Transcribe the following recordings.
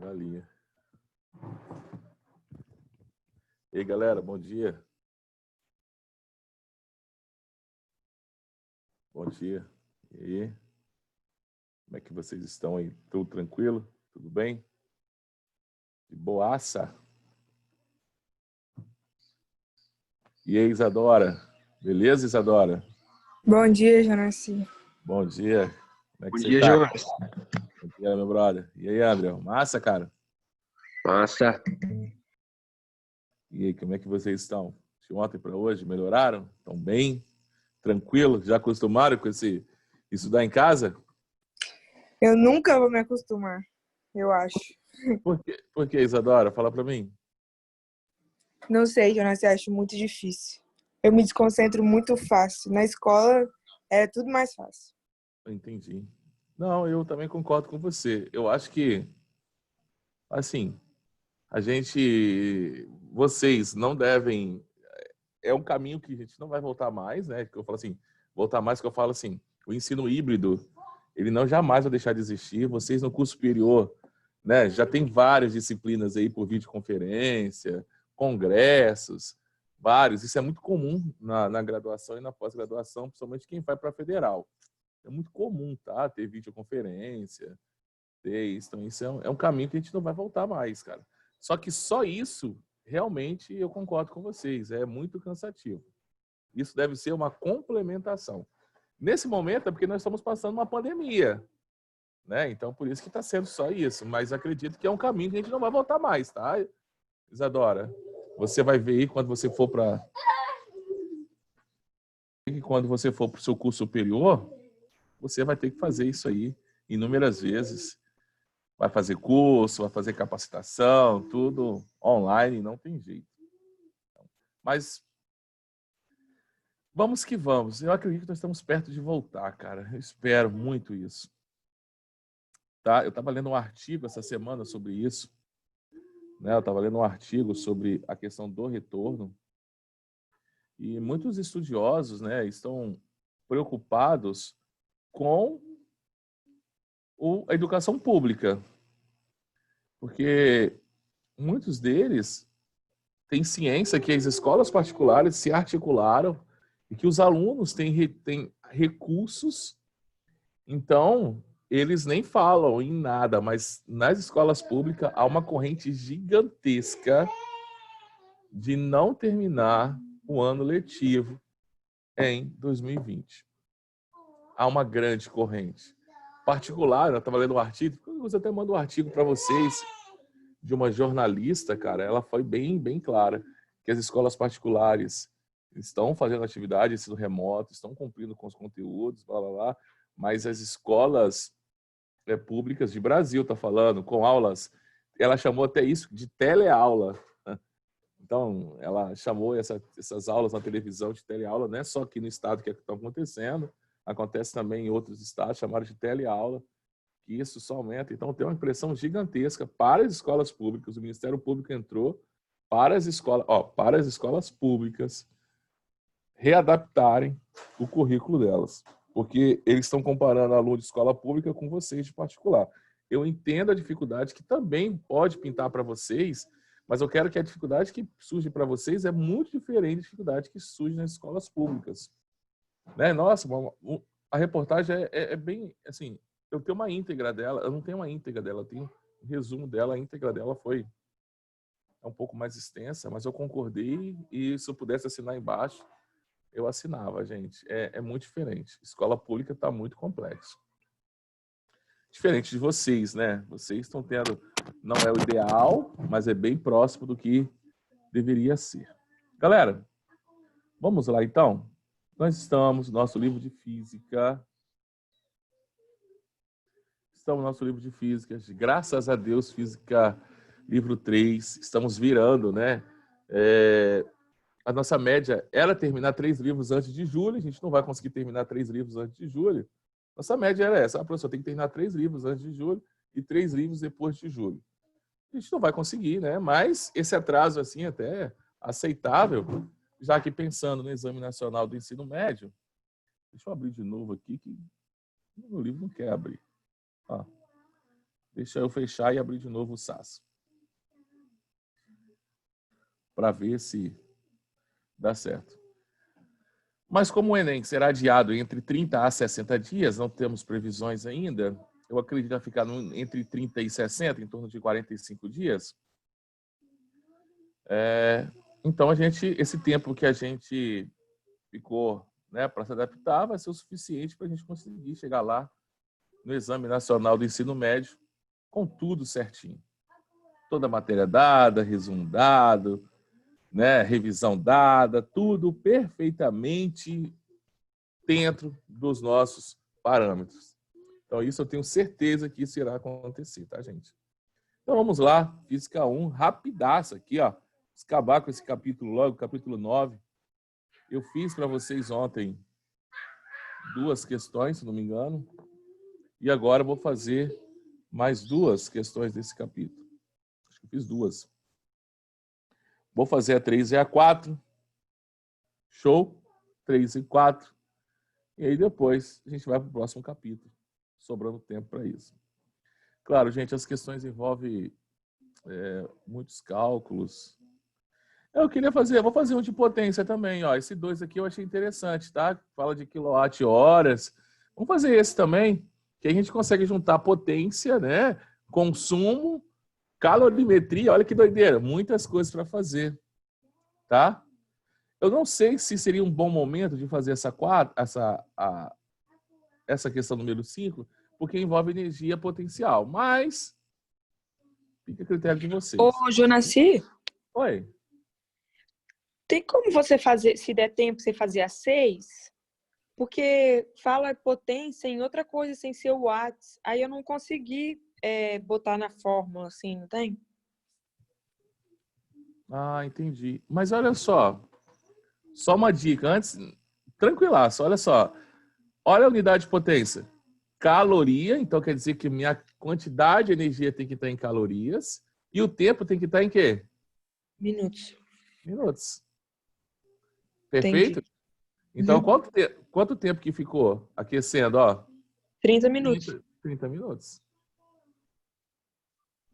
Galinha. E aí, galera, bom dia. Bom dia. E aí? Como é que vocês estão aí? Tudo tranquilo? Tudo bem? De boaça? E aí, Isadora? Beleza, Isadora? Bom dia, Jonassi. Bom dia. Como é que Bom você dia, tá? Jonas. Bom dia, meu brother. E aí, André? Massa, cara? Massa. E aí, como é que vocês estão? De ontem para hoje, melhoraram? Estão bem? Tranquilo? Já acostumaram com esse estudar em casa? Eu nunca vou me acostumar, eu acho. Por que, Isadora? Fala para mim. Não sei, Jonassi, acho muito difícil. Eu me desconcentro muito fácil. Na escola é tudo mais fácil. Entendi. Não, eu também concordo com você. Eu acho que, assim, vocês não devem, é um caminho que a gente não vai voltar mais, né? Que eu falo assim, voltar mais, que eu falo assim, o ensino híbrido, ele não jamais vai deixar de existir. Vocês no curso superior, né? Já tem várias disciplinas aí por videoconferência, congressos, vários. Isso é muito comum na graduação e na pós-graduação, principalmente quem vai para a federal. É muito comum, tá? Ter videoconferência, ter isso. Então, isso é um caminho que a gente não vai voltar mais, cara. Só que só isso, realmente, eu concordo com vocês, é muito cansativo. Isso deve ser uma complementação. Nesse momento é porque nós estamos passando uma pandemia, né? Então, por isso que está sendo só isso. Mas acredito que é um caminho que a gente não vai voltar mais, tá, Isadora? Você vai ver aí quando você for para o seu curso superior, você vai ter que fazer isso aí inúmeras vezes. Vai fazer curso, vai fazer capacitação, tudo online, não tem jeito. Mas vamos que vamos. Eu acredito que nós estamos perto de voltar, cara. Eu espero muito isso. Tá? Eu estava lendo um artigo essa semana sobre isso. Né? Eu estava lendo um artigo sobre a questão do retorno. E muitos estudiosos, né, estão preocupados com a educação pública. Porque muitos deles têm ciência que as escolas particulares se articularam e que os alunos têm recursos. Então, eles nem falam em nada, mas nas escolas públicas há uma corrente gigantesca de não terminar o ano letivo em 2020. Há uma grande corrente. Particular, eu estava lendo um artigo, eu até mando um artigo para vocês, de uma jornalista, cara, ela foi bem clara, que as escolas particulares estão fazendo atividade, ensino remoto, estão cumprindo com os conteúdos, blá, blá, blá, mas as escolas públicas de Brasil, tá falando, com aulas, ela chamou até isso de teleaula. Então, ela chamou essas aulas na televisão de teleaula, não é só aqui no estado que estão acontecendo, acontece também em outros estados, chamaram de teleaula, que isso só aumenta. Então, tem uma pressão gigantesca para as escolas públicas. O Ministério Público entrou para as escolas públicas readaptarem o currículo delas, porque eles estão comparando aluno de escola pública com vocês de particular. Eu entendo a dificuldade que também pode pintar para vocês, mas eu quero que a dificuldade que surge para vocês é muito diferente da dificuldade que surge nas escolas públicas. Né? Nossa, a reportagem é bem, assim, eu tenho uma íntegra dela, eu não tenho uma íntegra dela, eu tenho um resumo dela, a íntegra dela foi um pouco mais extensa, mas eu concordei e se eu pudesse assinar embaixo, eu assinava, gente. É muito diferente. Escola pública está muito complexo. Diferente de vocês, né? Vocês estão tendo, não é o ideal, mas é bem próximo do que deveria ser. Galera, vamos lá então? Nós estamos no nosso livro de física. Estamos no nosso livro de física. Graças a Deus, física, livro 3. Estamos virando, né? A nossa média era terminar 3 livros antes de julho. A gente não vai conseguir terminar 3 livros antes de julho. Nossa média era essa. A professora tem que terminar 3 livros antes de julho e 3 livros depois de julho. A gente não vai conseguir, né? Mas esse atraso, assim, até aceitável, já que pensando no Exame Nacional do Ensino Médio, deixa eu abrir de novo aqui, que o livro não quer abrir. Ó. Deixa eu fechar e abrir de novo o SAS. Para ver se dá certo. Mas como o Enem será adiado entre 30 a 60 dias, não temos previsões ainda, eu acredito que vai ficar entre 30 e 60, em torno de 45 dias. Então, esse tempo que a gente ficou, né, para se adaptar vai ser o suficiente para a gente conseguir chegar lá no Exame Nacional do Ensino Médio com tudo certinho. Toda a matéria dada, resumo dado, né, revisão dada, tudo perfeitamente dentro dos nossos parâmetros. Então, isso eu tenho certeza que isso irá acontecer, tá, gente? Então, vamos lá. Física 1, rapidaço aqui, ó. Vamos acabar com esse capítulo logo, capítulo 9. Eu fiz para vocês ontem 2 questões, se não me engano. E agora eu vou fazer mais 2 questões desse capítulo. Acho que eu fiz 2. Vou fazer a 3 e a 4. Show? 3 e 4. E aí depois a gente vai para o próximo capítulo, sobrando tempo para isso. Claro, gente, as questões envolvem muitos cálculos. Eu queria fazer, vou fazer um de potência também, ó. Esse 2 aqui eu achei interessante, tá? Fala de quilowatt-horas. Vamos fazer esse também, que a gente consegue juntar potência, né? Consumo, calorimetria, olha que doideira, muitas coisas para fazer, tá? Eu não sei se seria um bom momento de fazer essa questão número 5, porque envolve energia potencial, mas fica a critério de vocês. Ô, Jonaci, Oi. tem como você fazer, se der tempo, você fazer a 6? Porque fala potência em outra coisa sem ser o watts. Aí eu não consegui botar na fórmula, assim, não tem? Ah, entendi. Mas olha só uma dica antes, tranquilaço, olha só. Olha a unidade de potência. Caloria, então quer dizer que minha quantidade de energia tem que estar em calorias e o tempo tem que estar em quê? Minutos. Minutos. Perfeito? Entendi. Então, quanto tempo que ficou aquecendo? Ó? 30 minutos. 30 minutos.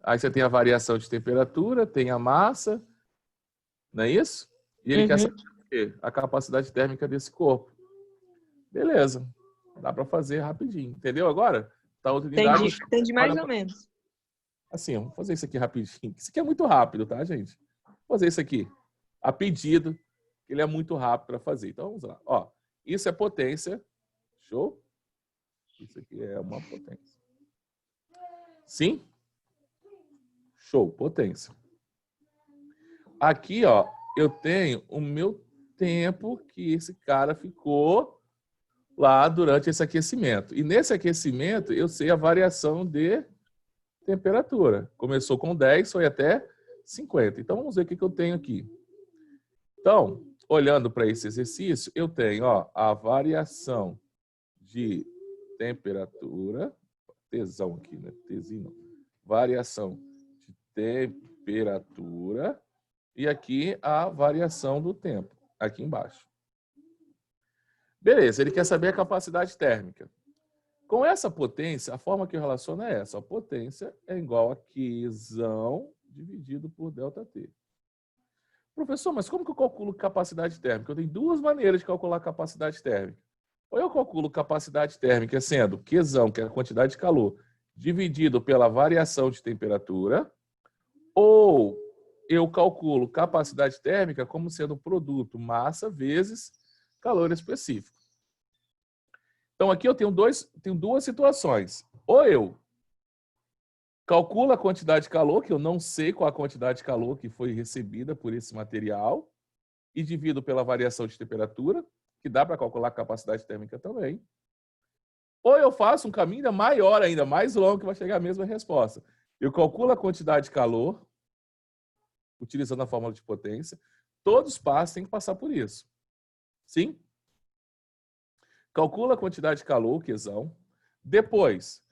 Aí você tem a variação de temperatura, tem a massa, não é isso? E ele quer saber o quê? A capacidade térmica desse corpo. Beleza. Dá para fazer rapidinho. Entendeu agora? Tá outra unidade. Entendi mais ou menos. Assim, vamos fazer isso aqui rapidinho. Isso aqui é muito rápido, tá, gente? Vou fazer isso aqui a pedido. Ele é muito rápido para fazer. Então, vamos lá. Ó, isso é potência. Show? Isso aqui é uma potência. Sim? Show, potência. Aqui, ó, eu tenho o meu tempo que esse cara ficou lá durante esse aquecimento. E nesse aquecimento, eu sei a variação de temperatura. Começou com 10, foi até 50. Então, vamos ver o que eu tenho aqui. Então, olhando para esse exercício, eu tenho a variação de temperatura, tesão aqui, né? Tesino. Variação de temperatura e aqui a variação do tempo, aqui embaixo. Beleza, ele quer saber a capacidade térmica. Com essa potência, a forma que eu relaciono é essa. A potência é igual a Qzão dividido por ΔT. Professor, mas como que eu calculo capacidade térmica? Eu tenho 2 maneiras de calcular capacidade térmica. Ou eu calculo capacidade térmica sendo Qzão, que é a quantidade de calor, dividido pela variação de temperatura, ou eu calculo capacidade térmica como sendo produto massa vezes calor específico. Então, aqui eu tenho 2 situações. Ou eu calculo a quantidade de calor, que eu não sei qual a quantidade de calor que foi recebida por esse material, e divido pela variação de temperatura, que dá para calcular a capacidade térmica também. Ou eu faço um caminho ainda maior, ainda mais longo, que vai chegar à mesma resposta. Eu calculo a quantidade de calor, utilizando a fórmula de potência. Todos os passos têm que passar por isso. Sim? Calcula a quantidade de calor, Qzão. Depois,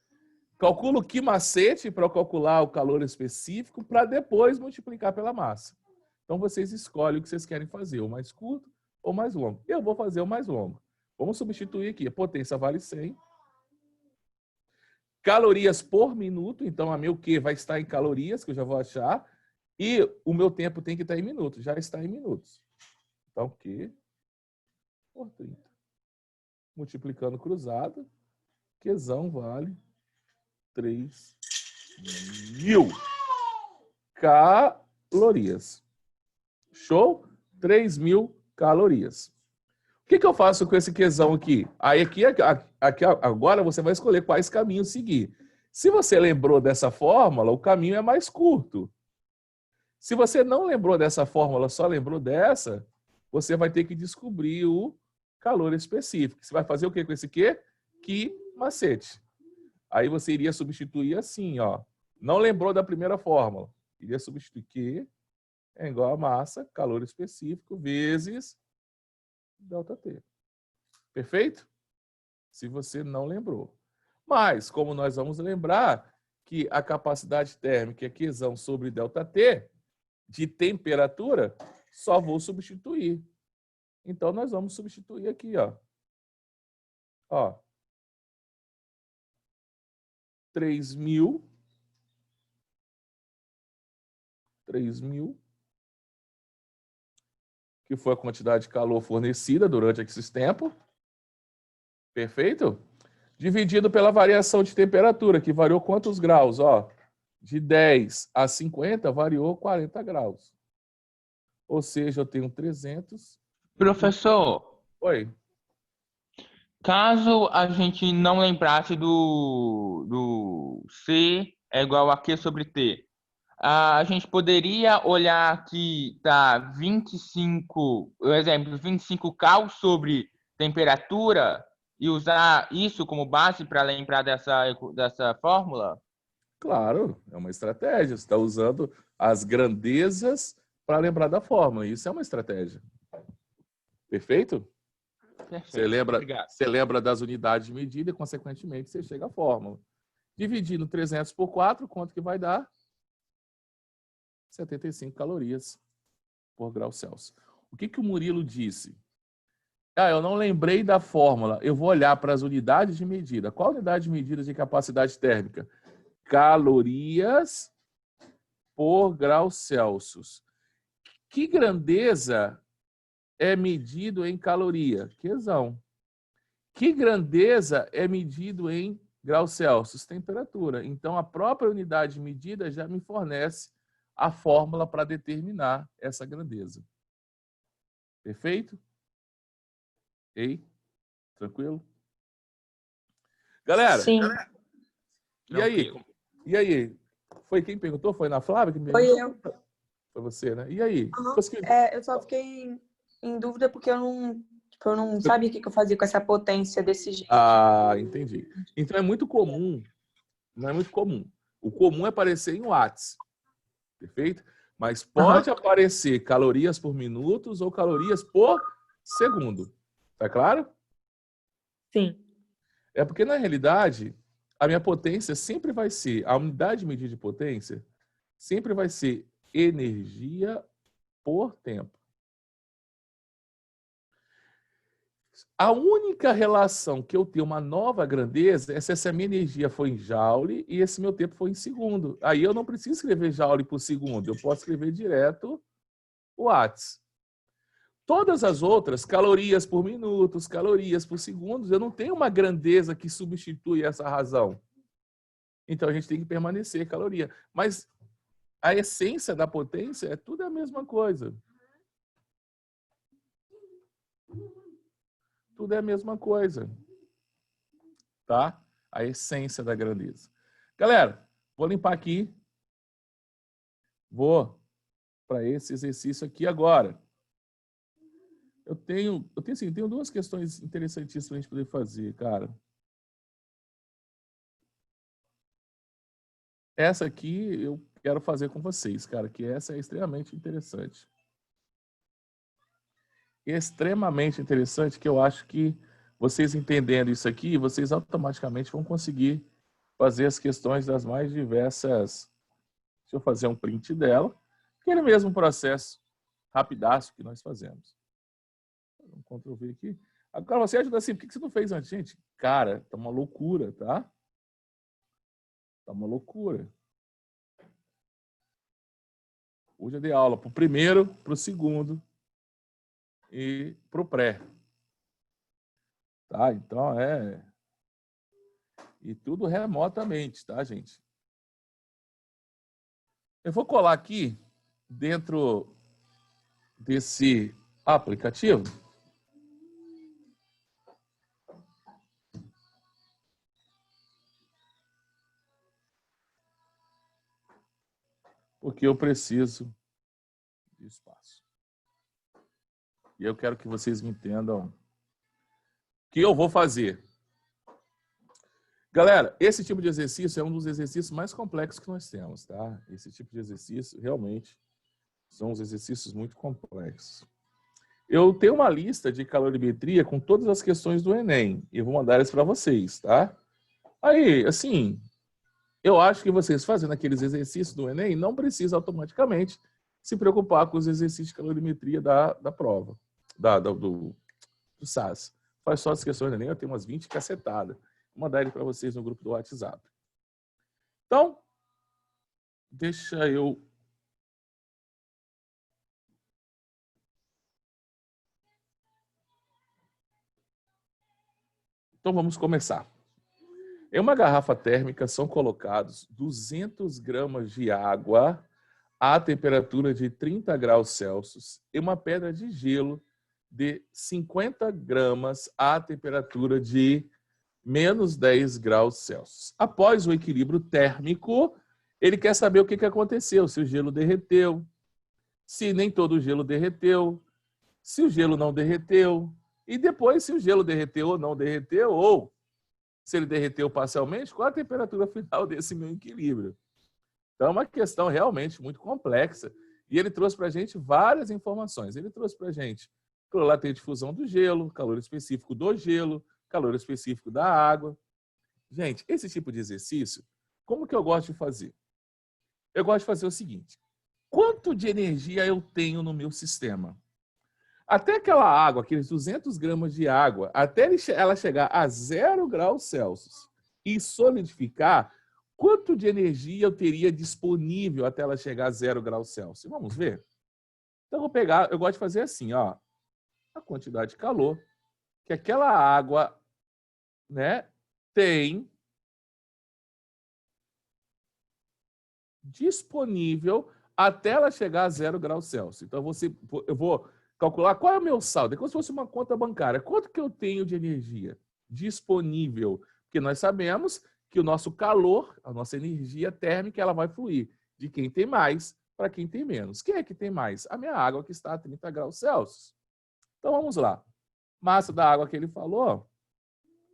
calculo que macete para calcular o calor específico, para depois multiplicar pela massa. Então, vocês escolhem o que vocês querem fazer, o mais curto ou o mais longo. Eu vou fazer o mais longo. Vamos substituir aqui. A potência vale 100. calorias por minuto, então a meu Q vai estar em calorias, que eu já vou achar, e o meu tempo tem que estar em minutos, já está em minutos. Então, Q por 30. Multiplicando cruzado, Qzão vale 3.000 calorias. Show? 3.000 calorias. O que eu faço com esse Qzão aqui? Aí aqui, agora você vai escolher quais caminhos seguir. Se você lembrou dessa fórmula, o caminho é mais curto. Se você não lembrou dessa fórmula, só lembrou dessa, você vai ter que descobrir o calor específico. Você vai fazer o que com esse Q? Que macete. Aí você iria substituir assim, ó. Não lembrou da primeira fórmula. Iria substituir Q é igual a massa, calor específico, vezes ΔT. Perfeito? Se você não lembrou. Mas, como nós vamos lembrar que a capacidade térmica é Qzão sobre ΔT, de temperatura, só vou substituir. Então, nós vamos substituir aqui, ó. Ó. 3.000. Que foi a quantidade de calor fornecida durante esse tempo. Perfeito? Dividido pela variação de temperatura, que variou quantos graus? Ó, de 10 a 50, variou 40 graus. Ou seja, eu tenho 300. Professor, Oi. caso a gente não lembrasse do C é igual a Q sobre T, a gente poderia olhar aqui, tá, 25, por exemplo, 25 cal sobre temperatura e usar isso como base para lembrar dessa fórmula? Claro, é uma estratégia. Você está usando as grandezas para lembrar da fórmula. Isso é uma estratégia. Perfeito? Perfeito, Você lembra das unidades de medida e, consequentemente, você chega à fórmula. Dividindo 300 por 4, quanto que vai dar? 75 calorias por grau Celsius. O que o Murilo disse? Ah, eu não lembrei da fórmula. Eu vou olhar para as unidades de medida. Qual unidade de medida de capacidade térmica? Calorias por grau Celsius. Que grandeza é medido em caloria? Qzão. Que grandeza é medido em graus Celsius? Temperatura. Então, a própria unidade de medida já me fornece a fórmula para determinar essa grandeza. Perfeito? Ei? Tranquilo? Galera, Sim. e aí? E aí? Foi quem perguntou? Foi na Flávia que me Foi perguntou? eu. Foi você, né? E aí? Uhum. Conseguiu? Eu só fiquei em dúvida porque eu não sabia o que eu fazia com essa potência desse jeito. Ah, entendi. Então é muito comum, não é muito comum. O comum é aparecer em watts, perfeito? Mas pode aparecer calorias por minutos ou calorias por segundo. Tá claro? Sim. É porque, na realidade, a minha potência sempre vai ser, a unidade de medida de potência sempre vai ser energia por tempo. A única relação que eu tenho uma nova grandeza é se essa minha energia foi em joule e esse meu tempo foi em segundo. Aí eu não preciso escrever joule por segundo, eu posso escrever direto watts. Todas as outras, calorias por minutos, calorias por segundos, eu não tenho uma grandeza que substitui essa razão. Então a gente tem que permanecer caloria. Mas a essência da potência é tudo a mesma coisa. Tudo é a mesma coisa. Tá? A essência da grandeza. Galera, vou limpar aqui. Vou para esse exercício aqui agora. Eu tenho duas questões interessantíssimas para a gente poder fazer, cara. Essa aqui eu quero fazer com vocês, cara, que essa é extremamente interessante. Extremamente interessante, que eu acho que vocês entendendo isso aqui, vocês automaticamente vão conseguir fazer as questões das mais diversas. Deixa eu fazer um print dela. Aquele mesmo processo rapidaço que nós fazemos. Vamos Ctrl V aqui. Agora você ajuda assim, por que você não fez antes? Gente, cara, tá uma loucura, tá? Tá uma loucura. Hoje eu dei aula para o primeiro, para o segundo e para o pré. Tá? Então, E tudo remotamente, tá, gente? Eu vou colar aqui dentro desse aplicativo. Porque eu preciso de espaço. E eu quero que vocês me entendam o que eu vou fazer. Galera, esse tipo de exercício é um dos exercícios mais complexos que nós temos, tá? Esse tipo de exercício, realmente, são os exercícios muito complexos. Eu tenho uma lista de calorimetria com todas as questões do Enem. E eu vou mandar elas para vocês, tá? Aí, assim, eu acho que vocês fazendo aqueles exercícios do Enem não precisa automaticamente se preocupar com os exercícios de calorimetria da prova, do SAS. Faz só as questões do Enem, eu tenho umas 20 cacetadas. Vou mandar ele para vocês no grupo do WhatsApp. Então, deixa eu... Então, vamos começar. Em uma garrafa térmica são colocados 200 gramas de água à temperatura de 30 graus Celsius e uma pedra de gelo de 50 gramas à temperatura de menos 10 graus Celsius. Após o equilíbrio térmico, ele quer saber o que aconteceu, se o gelo derreteu, se nem todo o gelo derreteu, se o gelo não derreteu, e depois se o gelo derreteu ou não derreteu, ou se ele derreteu parcialmente, qual a temperatura final desse meu equilíbrio. Então é uma questão realmente muito complexa. E ele trouxe para a gente várias informações. Ele trouxe para a gente calor latente de fusão do gelo, calor específico do gelo, calor específico da água. Gente, esse tipo de exercício, como que eu gosto de fazer? Eu gosto de fazer o seguinte. Quanto de energia eu tenho no meu sistema? Até aquela água, aqueles 200 gramas de água, até ela chegar a 0 graus Celsius e solidificar, quanto de energia eu teria disponível até ela chegar a 0 graus Celsius? Vamos ver? Então, eu vou pegar, eu gosto de fazer assim, ó, a quantidade de calor que aquela água, né, tem disponível até ela chegar a 0 graus Celsius. Então, eu vou calcular qual é o meu saldo. É como se fosse uma conta bancária. Quanto que eu tenho de energia disponível? Porque nós sabemos que o nosso calor, a nossa energia térmica, ela vai fluir de quem tem mais para quem tem menos. Quem é que tem mais? A minha água, que está a 30 graus Celsius. Então, vamos lá. Massa da água que ele falou,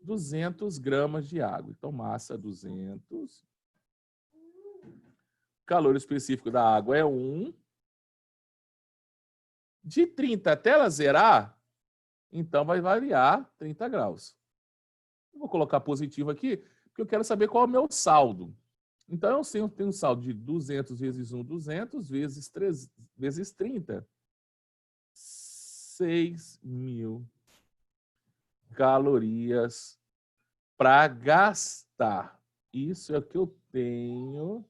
200 gramas de água. Então, massa 200. Calor específico da água é 1. De 30 até ela zerar, então vai variar 30 graus. Eu vou colocar positivo aqui, porque eu quero saber qual é o meu saldo. Então, eu tenho um saldo de 200 vezes 1, 200 vezes 3, vezes 30. 6.000 calorias para gastar. Isso é o que eu tenho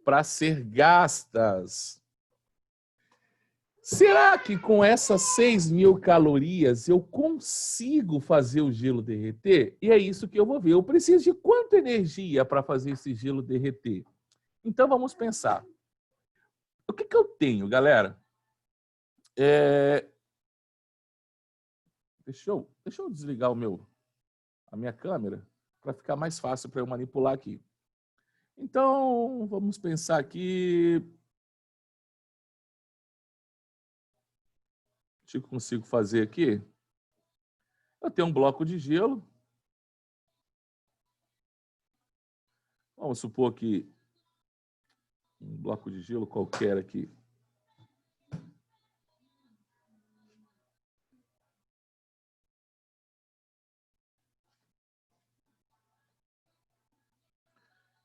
para ser gastas. Será que com essas 6.000 calorias eu consigo fazer o gelo derreter? E é isso que eu vou ver. Eu preciso de quanta energia para fazer esse gelo derreter? Então vamos pensar. O que eu tenho, galera? Deixa eu desligar a minha câmera para ficar mais fácil para eu manipular aqui. Então, vamos pensar aqui. O que eu consigo fazer aqui? Eu tenho um bloco de gelo. Vamos supor que um bloco de gelo qualquer aqui.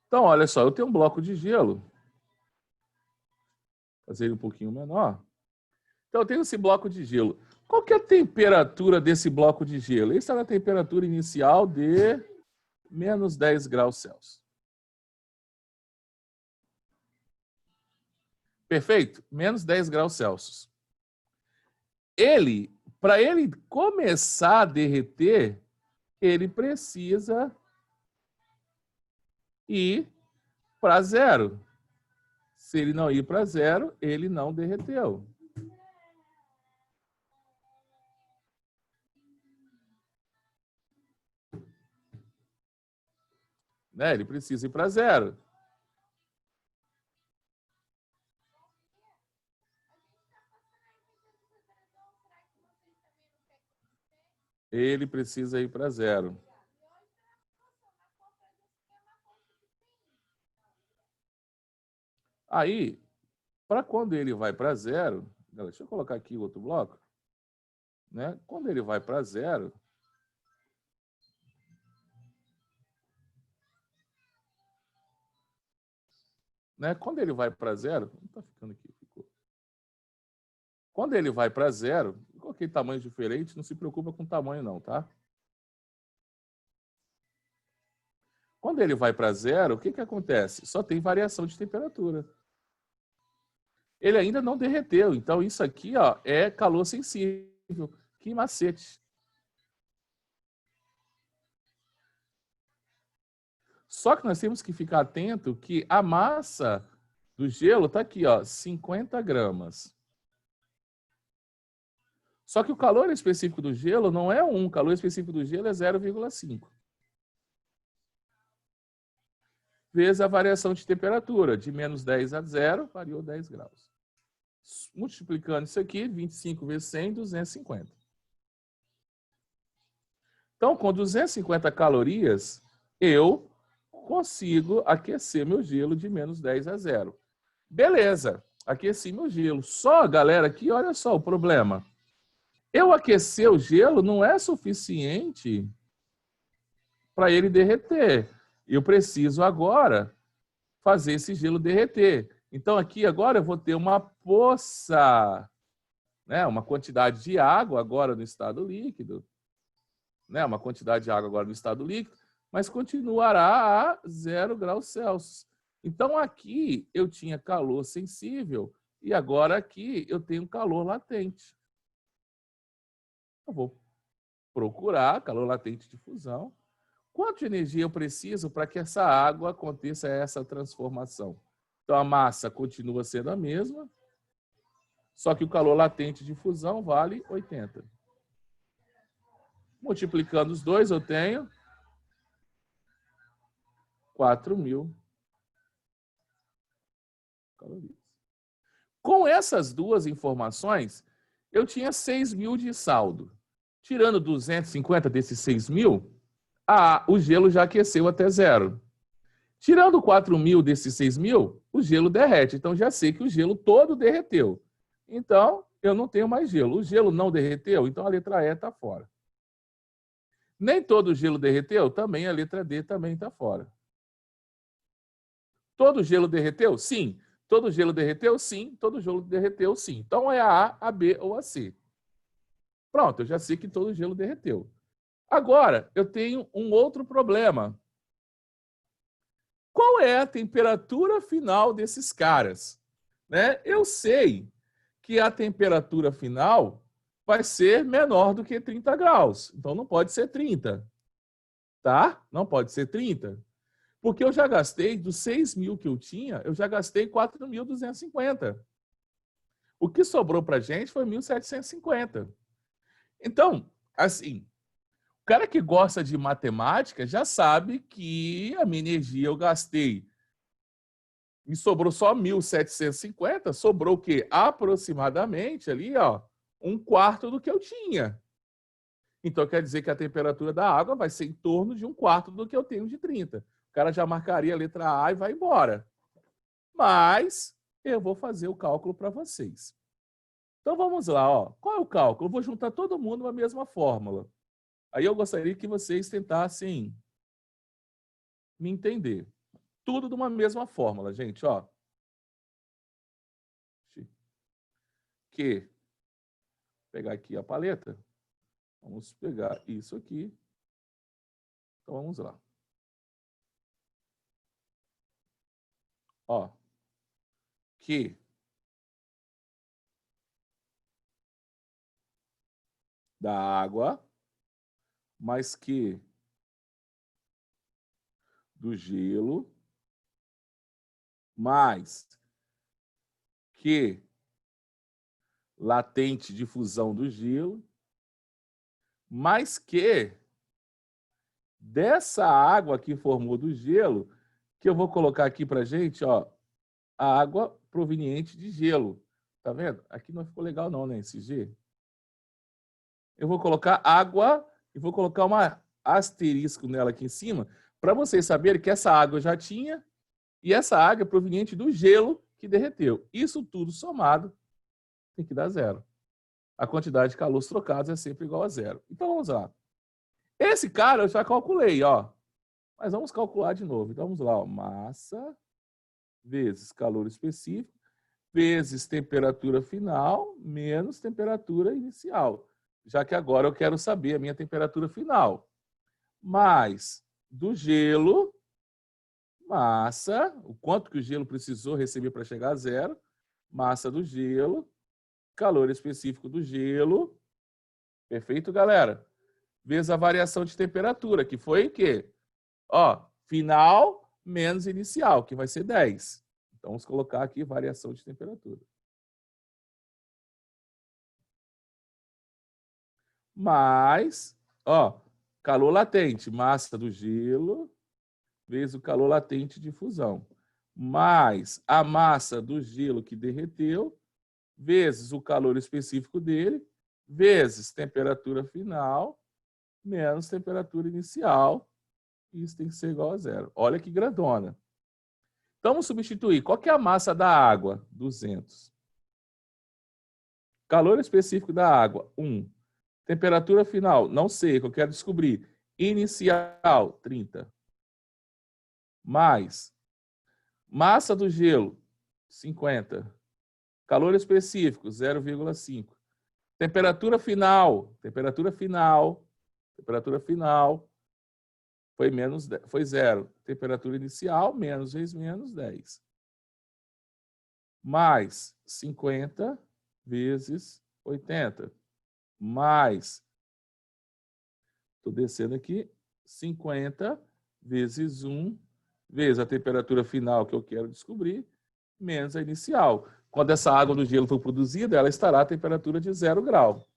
Então, olha só, eu tenho um bloco de gelo. Vou fazer ele um pouquinho menor. Então, eu tenho esse bloco de gelo. Qual que é a temperatura desse bloco de gelo? Ele está na temperatura inicial de menos 10 graus Celsius. Perfeito? Menos 10 graus Celsius. Para ele começar a derreter, ele precisa ir para zero. Se ele não ir para zero, ele não derreteu. Né? Ele precisa ir para zero. Ele precisa ir para zero. Aí, para quando ele vai para zero, deixa eu colocar aqui o outro bloco, né? Quando ele vai para zero, né? Quando ele vai para zero, não está ficando aqui, ficou. Quando ele vai para zero, eu coloquei tamanhos diferentes, não se preocupa com tamanho não, tá? Quando ele vai para zero, o que que acontece? Só tem variação de temperatura. Ele ainda não derreteu, então isso aqui, ó, é calor sensível. Que macete. Só que nós temos que ficar atento que a massa do gelo está aqui, ó, 50 gramas. Só que o calor específico do gelo não é 1, o calor específico do gelo é 0,5. Vezes a variação de temperatura, de menos 10 a 0, variou 10 graus. Multiplicando isso aqui, 25 vezes 100, 250. Então, com 250 calorias, eu consigo aquecer meu gelo de menos 10 a 0. Beleza, aqueci meu gelo. Só, galera, aqui, olha só o problema. Eu aquecer o gelo não é suficiente para ele derreter. Eu preciso agora fazer esse gelo derreter. Então, aqui agora eu vou ter uma poça, né? Uma quantidade de água agora no estado líquido, né? Uma quantidade de água agora no estado líquido, mas continuará a 0 graus Celsius. Então, aqui eu tinha calor sensível e agora aqui eu tenho calor latente. Eu vou procurar calor latente de fusão. Quanto de energia eu preciso para que essa água aconteça essa transformação? Então, a massa continua sendo a mesma, só que o calor latente de fusão vale 80. Multiplicando os dois, eu tenho 4.000 calorias. Com essas duas informações, eu tinha 6.000 de saldo. Tirando 250 desses 6.000, o gelo já aqueceu até zero. Tirando 4.000 desses 6.000, o gelo derrete. Então, já sei que o gelo todo derreteu. Então, eu não tenho mais gelo. O gelo não derreteu, então a letra E está fora. Nem todo o gelo derreteu, também a letra D também está fora. Todo o gelo derreteu? Sim. Todo o gelo derreteu? Sim. Todo o gelo derreteu? Sim. Então, é a A, a B ou a C. Pronto, eu já sei que todo o gelo derreteu. Agora, eu tenho um outro problema. Qual é a temperatura final desses caras? Né? Eu sei que a temperatura final vai ser menor do que 30 graus. Então, não pode ser 30. Tá? Não pode ser 30. Porque eu já gastei, dos 6.000 que eu tinha, eu já gastei 4.250. O que sobrou para a gente foi 1.750. Então, assim, o cara que gosta de matemática já sabe que a minha energia eu gastei. Me sobrou só 1.750, sobrou o quê? Aproximadamente ali, ó, 1/4 do que eu tinha. Então, quer dizer que a temperatura da água vai ser em torno de 1/4 do que eu tenho de 30. O cara já marcaria a letra A e vai embora. Mas eu vou fazer o cálculo para vocês. Então, vamos lá. Ó. Qual é o cálculo? Eu vou juntar todo mundo na mesma fórmula. Aí eu gostaria que vocês tentassem me entender. Tudo de uma mesma fórmula, gente. Ó. Que, vou pegar aqui a paleta. Vamos pegar isso aqui. Então, vamos lá. Ó. Que da água mais Q do gelo mais Q latente de fusão do gelo mais Q dessa água que formou do gelo, que eu vou colocar aqui para gente, ó, a água proveniente de gelo. Tá vendo? Aqui não ficou legal não, né, esse G. Eu vou colocar água e vou colocar uma asterisco nela aqui em cima, para vocês saberem que essa água eu já tinha e essa água é proveniente do gelo que derreteu. Isso tudo somado tem que dar zero. A quantidade de calores trocados é sempre igual a zero. Então vamos lá. Esse cara eu já calculei, ó. Mas vamos calcular de novo. Então vamos lá, ó. Massa vezes calor específico vezes temperatura final menos temperatura inicial. Já que agora eu quero saber a minha temperatura final. Mais do gelo, massa, o quanto que o gelo precisou receber para chegar a zero, massa do gelo, calor específico do gelo, perfeito, galera? Vezes a variação de temperatura, que foi o quê? Ó, final menos inicial, que vai ser 10. Então, vamos colocar aqui variação de temperatura. Mais, ó, calor latente, massa do gelo, vezes o calor latente de fusão. Mais a massa do gelo que derreteu, vezes o calor específico dele, vezes temperatura final, menos temperatura inicial. Isso tem que ser igual a zero. Olha que grandona. Então, vamos substituir. Qual que é a massa da água? 200. Calor específico da água, 1. Temperatura final, não sei, que eu quero descobrir. Inicial, 30. Mais massa do gelo, 50. Calor específico, 0,5. Temperatura final foi 0. Temperatura inicial, menos vezes menos, 10. Mais 50 vezes 80. Mais, estou descendo aqui, 50 vezes 1, vezes a temperatura final que eu quero descobrir, menos a inicial. Quando essa água do gelo for produzida, ela estará a temperatura de 0 grau.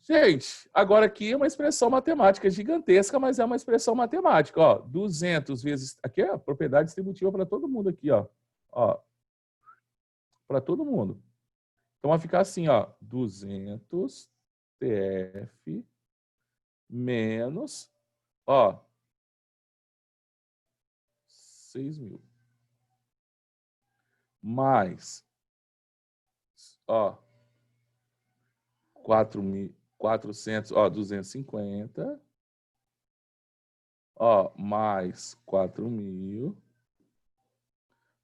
Gente, agora aqui é uma expressão matemática gigantesca, mas é uma expressão matemática. Ó, 200 vezes... Aqui é a propriedade distributiva para todo mundo aqui, ó. Ó, para todo mundo. Então, vai ficar assim, ó, 200 TF menos, ó, 6.000. Mais, ó, 4.400, ó, 250, ó, mais 4.000,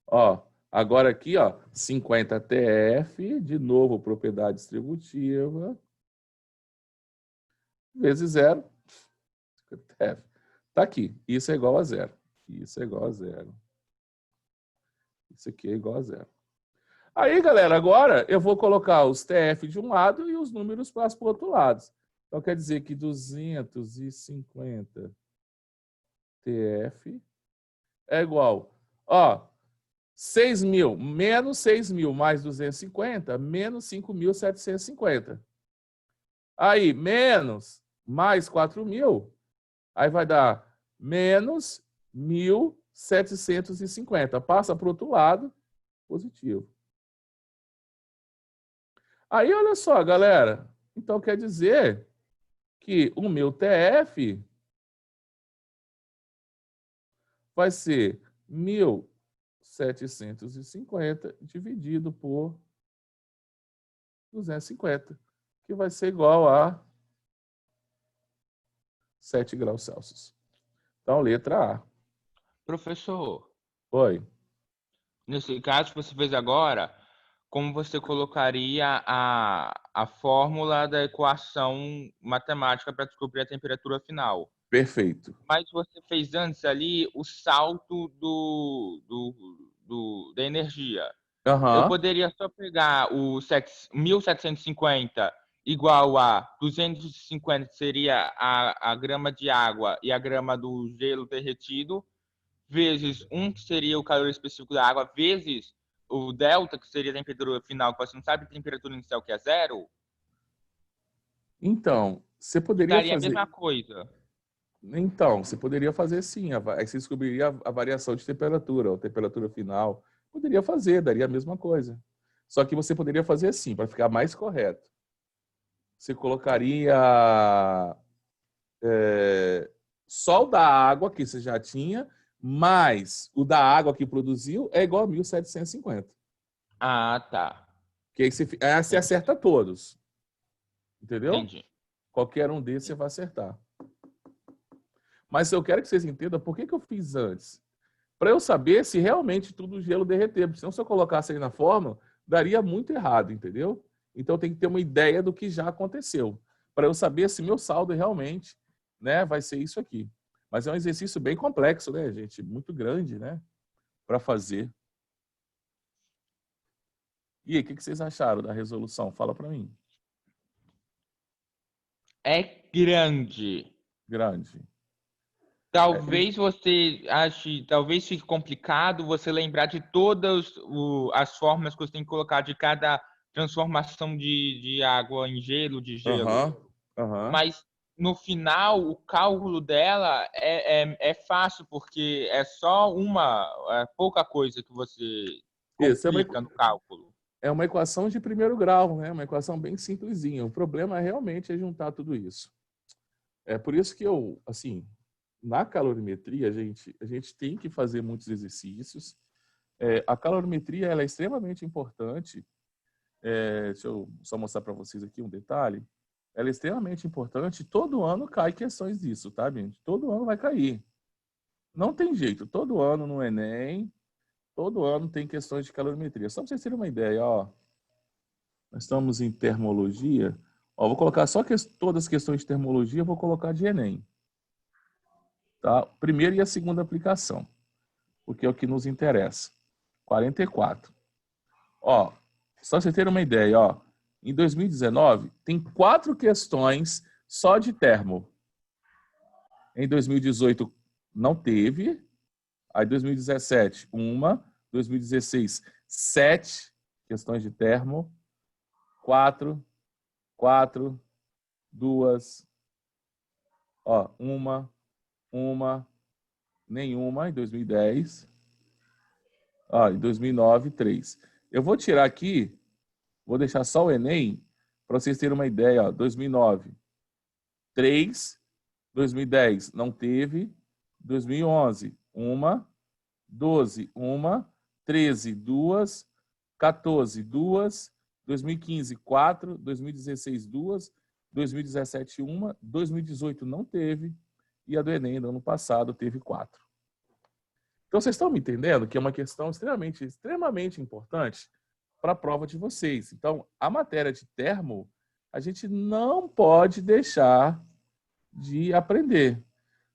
ó, agora aqui, ó, 50 TF, de novo, propriedade distributiva, vezes 0, TF. Tá aqui, isso é igual a 0. Isso é igual a 0. Isso aqui é igual a 0. Aí, galera, agora eu vou colocar os TF de um lado e os números para o outro lado. Então, quer dizer que 250 TF é igual, ó, 6.000 menos 6.000 mais 250, menos 5.750. Aí, menos mais 4.000, aí vai dar menos 1.750. Passa para o outro lado, positivo. Aí, olha só, galera. Então, quer dizer que o meu TF vai ser 1.750 dividido por 250, que vai ser igual a 7 graus Celsius. Então, letra A. Professor, Oi. nesse caso que você fez agora, como você colocaria a fórmula da equação matemática para descobrir a temperatura final? Perfeito. Mas você fez antes ali o salto da energia. Eu Aham. poderia só pegar o 1.750 igual a 250 seria a grama de água e a grama do gelo derretido, vezes 1, que seria o calor específico da água, vezes o delta, que seria a temperatura final, que você não sabe a temperatura inicial, que é 0, Então, você e poderia daria a fazer. mesma coisa. Então, você poderia fazer sim. Aí você descobriria a variação de temperatura, ou temperatura final. Poderia fazer, daria a mesma coisa. Só que você poderia fazer assim, para ficar mais correto. Você colocaria só o da água que você já tinha, mais o da água que produziu é igual a 1750. Ah, tá. Que aí você acerta todos. Entendeu? Entendi. Qualquer um desses você vai acertar. Mas eu quero que vocês entendam por que eu fiz antes. Para eu saber se realmente tudo o gelo derreter. Porque senão, se eu colocasse aí na fórmula, daria muito errado, entendeu? Então, tem que ter uma ideia do que já aconteceu. Para eu saber se meu saldo realmente, né, vai ser isso aqui. Mas é um exercício bem complexo, né, gente? Muito grande, né? Para fazer. E aí, o que vocês acharam da resolução? Fala para mim. É grande. Grande. Talvez você ache, talvez fique complicado você lembrar de todas as formas que você tem que colocar de cada transformação de água em gelo, de gelo. Aham. Mas no final, o cálculo dela é fácil, porque é só pouca coisa que você Isso complica no cálculo. é uma equação de primeiro grau, né? Uma equação bem simplesinha. O problema realmente é juntar tudo isso. É por isso que eu, assim, na calorimetria, a gente tem que fazer muitos exercícios. A calorimetria ela é extremamente importante. Deixa eu só mostrar para vocês aqui um detalhe. Ela é extremamente importante. Todo ano cai questões disso, tá, gente? Todo ano vai cair. Não tem jeito. Todo ano no Enem, todo ano tem questões de calorimetria. Só para vocês terem uma ideia, ó. Nós estamos em termologia. Ó, vou colocar só todas as questões de termologia, vou colocar de Enem. Tá? Primeira e a segunda aplicação, porque é o que nos interessa. 44. Ó, só você ter uma ideia, ó, em 2019 tem 4 questões só de termo. Em 2018 não teve. Aí 2017, uma. 2016, 7 questões de termo. 4, 2, ó, uma, nenhuma em 2010. Ó, em 2009, 3. Eu vou tirar aqui, vou deixar só o Enem, para vocês terem uma ideia. Ó, 2009, 3. 2010, não teve. 2011, uma. 12, uma. 13, 2. 14, 2. 2015, 4. 2016, 2. 2017, uma. 2018, não teve. E a do Enem, do ano passado, teve 4. Então, vocês estão me entendendo que é uma questão extremamente importante para a prova de vocês. Então, a matéria de termo, a gente não pode deixar de aprender.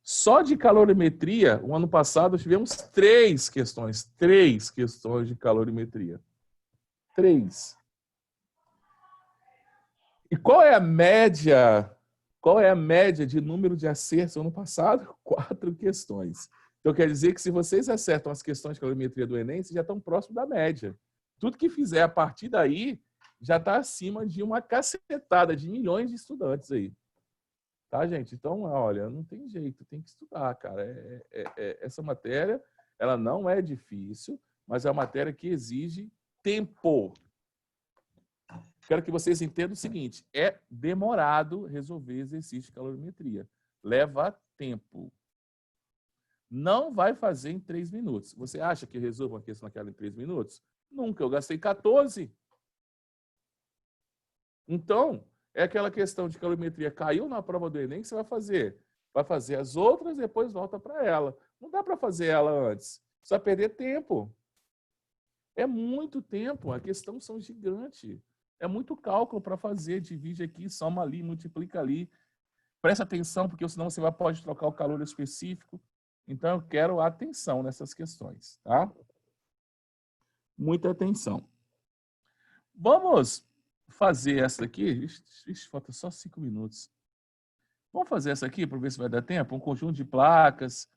Só de calorimetria, o ano passado, tivemos 3 questões de calorimetria. 3. E qual é a média? Qual é a média de número de acertos no ano passado? 4 questões. Então, quer dizer que se vocês acertam as questões de calorimetria do Enem, vocês já estão próximo da média. Tudo que fizer a partir daí já está acima de uma cacetada de milhões de estudantes aí. Tá, gente? Então, olha, não tem jeito, tem que estudar, cara. Essa matéria, ela não é difícil, mas é uma matéria que exige tempo. Quero que vocês entendam o seguinte, é demorado resolver exercício de calorimetria. Leva tempo. Não vai fazer em 3 minutos. Você acha que resolve uma questão daquela em 3 minutos? Nunca, eu gastei 14. Então, é aquela questão de calorimetria. Caiu na prova do Enem, o que você vai fazer? Vai fazer as outras, depois volta para ela. Não dá para fazer ela antes. Você vai perder tempo. É muito tempo. A questão são gigante. É muito cálculo para fazer. Divide aqui, soma ali, multiplica ali. Presta atenção, porque senão você pode trocar o calor específico. Então, eu quero atenção nessas questões, tá? Muita atenção. Vamos fazer essa daqui. Ixi, falta só 5 minutos. Vamos fazer essa aqui para ver se vai dar tempo? Um conjunto de placas.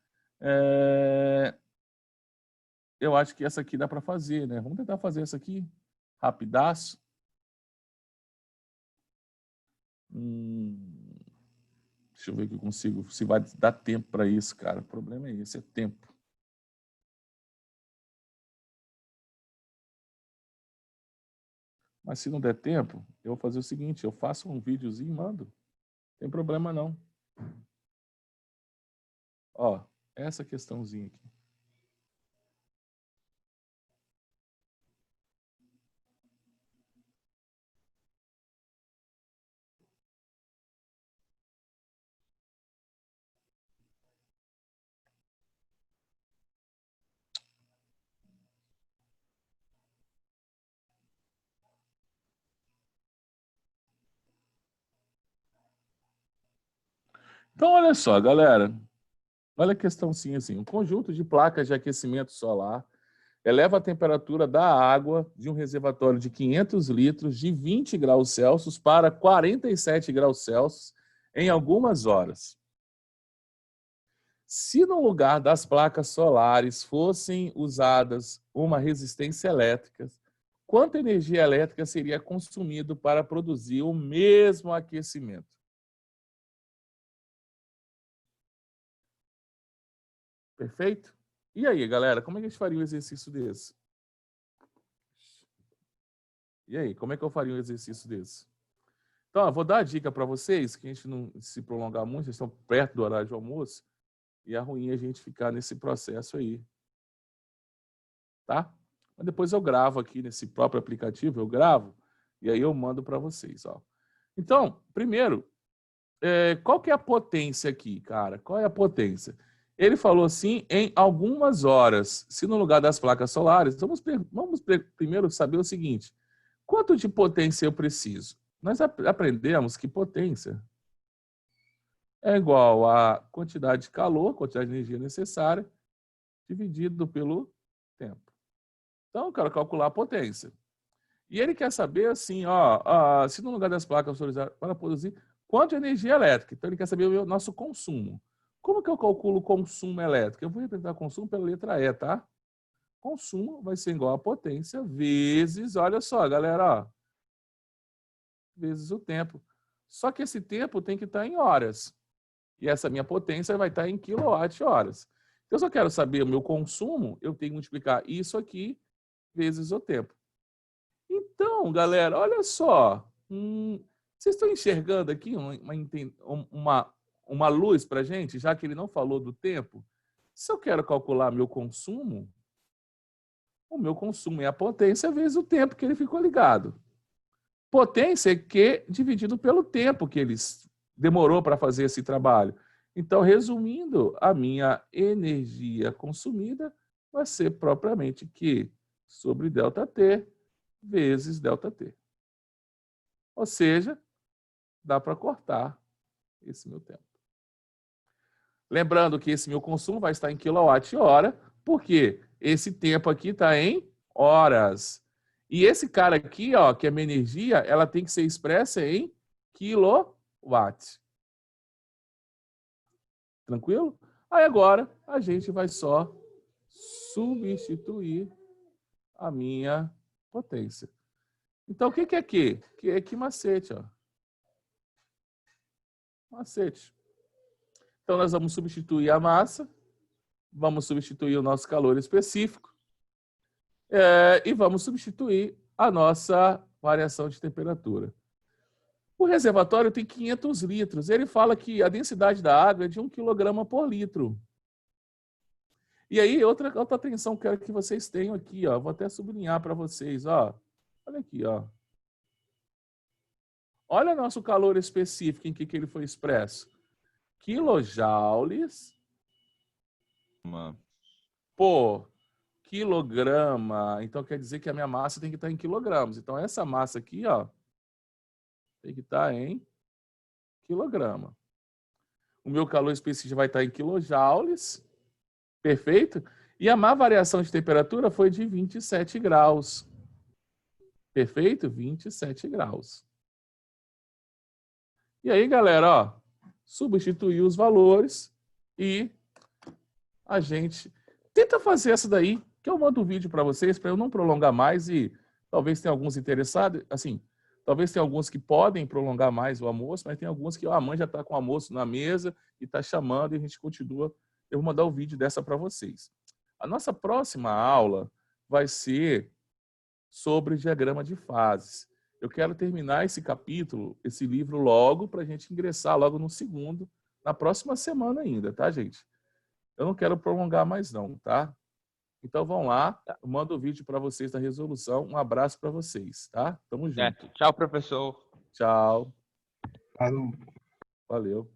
Eu acho que essa aqui dá para fazer, né? Vamos tentar fazer essa aqui, rapidaço. Deixa eu ver o que eu consigo, se vai dar tempo para isso, cara. O problema é esse, é tempo. Mas se não der tempo, eu vou fazer o seguinte, eu faço um videozinho e mando. Não tem problema não. Ó, essa questãozinha aqui. Então, olha só, galera. Olha a questãozinha assim. Um conjunto de placas de aquecimento solar eleva a temperatura da água de um reservatório de 500 litros de 20 graus Celsius para 47 graus Celsius em algumas horas. Se no lugar das placas solares fossem usadas uma resistência elétrica, quanta energia elétrica seria consumido para produzir o mesmo aquecimento? Perfeito? E aí, galera, como é que a gente faria um exercício desse? E aí, como é que eu faria um exercício desse? Então, eu vou dar a dica para vocês, que a gente não se prolongar muito, vocês estão perto do horário de almoço, e é ruim a gente ficar nesse processo aí. Tá? Mas depois eu gravo aqui nesse próprio aplicativo, eu gravo, e aí eu mando para vocês. Ó. Então, primeiro, qual que é a potência aqui, cara? Qual é a potência? Ele falou assim, em algumas horas. Se no lugar das placas solares, vamos primeiro saber o seguinte, quanto de potência eu preciso? Nós aprendemos que potência é igual à quantidade de calor, quantidade de energia necessária, dividido pelo tempo. Então, eu quero calcular a potência. E ele quer saber, assim, se no lugar das placas solares para produzir, quanto de energia elétrica. Então, ele quer saber o nosso consumo. Como que eu calculo o consumo elétrico? Eu vou representar consumo pela letra E, tá? Consumo vai ser igual a potência vezes, olha só, galera, ó, vezes o tempo. Só que esse tempo tem que estar em horas. E essa minha potência vai estar em quilowatt-horas. Então, se eu quero saber o meu consumo, eu tenho que multiplicar isso aqui vezes o tempo. Então, galera, olha só. Vocês estão enxergando aqui uma luz para a gente, já que ele não falou do tempo? Se eu quero calcular meu consumo, o meu consumo é a potência vezes o tempo que ele ficou ligado. Potência é Q dividido pelo tempo que ele demorou para fazer esse trabalho. Então, resumindo, a minha energia consumida vai ser propriamente Q sobre ΔT vezes ΔT. Ou seja, dá para cortar esse meu tempo. Lembrando que esse meu consumo vai estar em quilowatt-hora, porque esse tempo aqui está em horas. E esse cara aqui, ó, que é minha energia, ela tem que ser expressa em quilowatt. Tranquilo? Aí agora a gente vai só substituir a minha potência. Então, o que é Q? Q é que macete, ó. Macete. Então, nós vamos substituir a massa, vamos substituir o nosso calor específico e vamos substituir a nossa variação de temperatura. O reservatório tem 500 litros. Ele fala que a densidade da água é de 1 kg por litro. E aí, outra atenção que eu quero que vocês tenham aqui, ó. Vou até sublinhar para vocês, ó. Olha aqui, ó. Olha nosso calor específico em que ele foi expresso. Kilojoules por quilograma. Então, quer dizer que a minha massa tem que estar em quilogramas. Então, essa massa aqui, ó, tem que estar em quilograma. O meu calor específico vai estar em kilojoules. Perfeito? E a má variação de temperatura foi de 27 graus. Perfeito? 27 graus. E aí, galera, ó, substituir os valores e a gente tenta fazer essa daí, que eu mando um vídeo para vocês, para eu não prolongar mais e talvez tenha alguns interessados, assim, talvez tenha alguns que podem prolongar mais o almoço, mas tem alguns que ó, a mãe já está com o almoço na mesa e está chamando e a gente continua. Eu vou mandar o vídeo dessa para vocês. A nossa próxima aula vai ser sobre diagrama de fases. Eu quero terminar esse capítulo, esse livro logo, para a gente ingressar logo no segundo, na próxima semana ainda, tá, gente? Eu não quero prolongar mais não, tá? Então vão lá, eu mando o vídeo para vocês da resolução. Um abraço para vocês, tá? Tamo junto. Certo. Tchau, professor. Tchau. Falou. Valeu.